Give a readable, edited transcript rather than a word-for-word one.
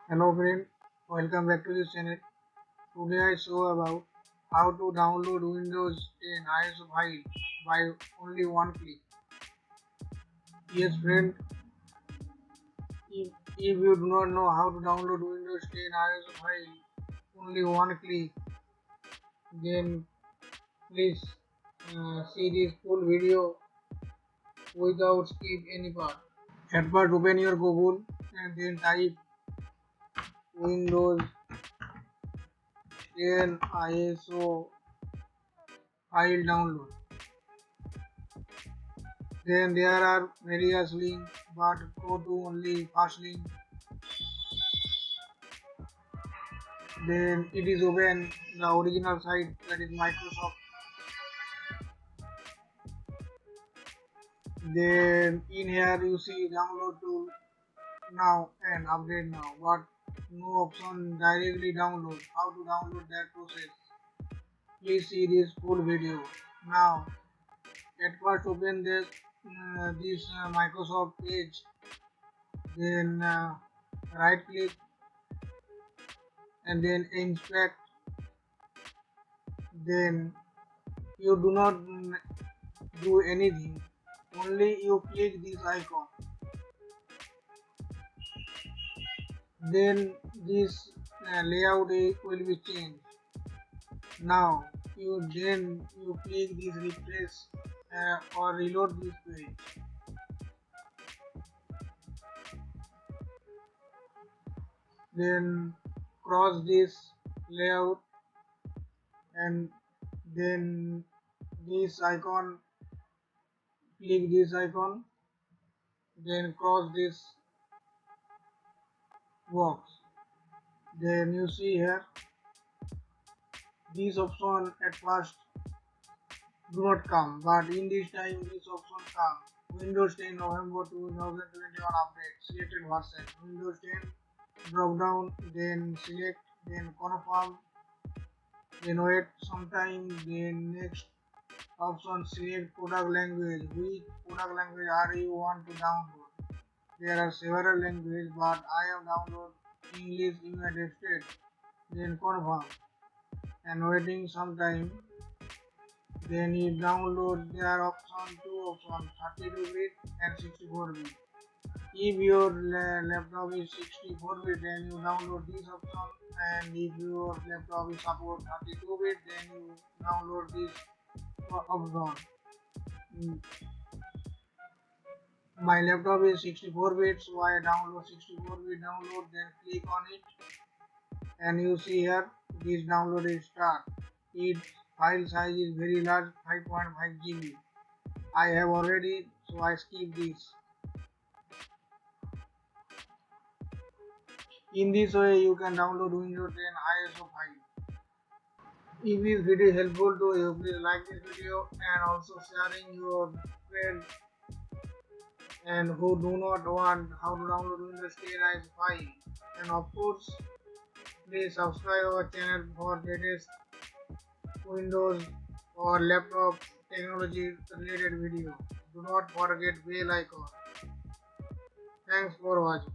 Hello friend, welcome back to this channel. Today I show about how to download Windows 10 ISO file by only one click. Yes friend, if you do not know how to download Windows 10 ISO file only one click, then please see this full video without skip any part. At first open your Google and then type Windows 10 ISO file download. Then there are various links, but go to only first link. Then it is open the original site, that is Microsoft. Then in here you see download tool now and update now, but no option directly download. How to download that process? Please see this full video. Now at first open this Microsoft page. Then right click and then inspect. Then you do not do anything, only you click this icon, then this layout will be changed. Now you click this refresh or reload this page, then cross this layout and then this icon, click this icon, then cross this box. Then you see here this option at first do not come, but in this time this option come. Windows 10 November 2021 update, selected version, Windows 10 drop down, then select, then confirm, then wait some time, then next option select product language. Which product language are you want to download? There are several languages, but I have downloaded English United States. Then confirm and waiting some time. Then you download, there are two options, 32-bit and 64-bit. If your laptop is 64-bit, then you download this option, and if your laptop is support 32-bit, then you download this option. Mm, My laptop is 64-bit, so I download 64-bit download, then click on it, and you see here this download is start. Its file size is very large, 5.5 GB. I have already, so I skip this. In this way, you can download Windows 10 ISO file. If this video is helpful to you, please like this video and also sharing your friends and who do not want how to download Windows 10 ISO file. And of course, please subscribe our channel for latest Windows or laptop technology related video. Do not forget bell icon. Thanks for watching.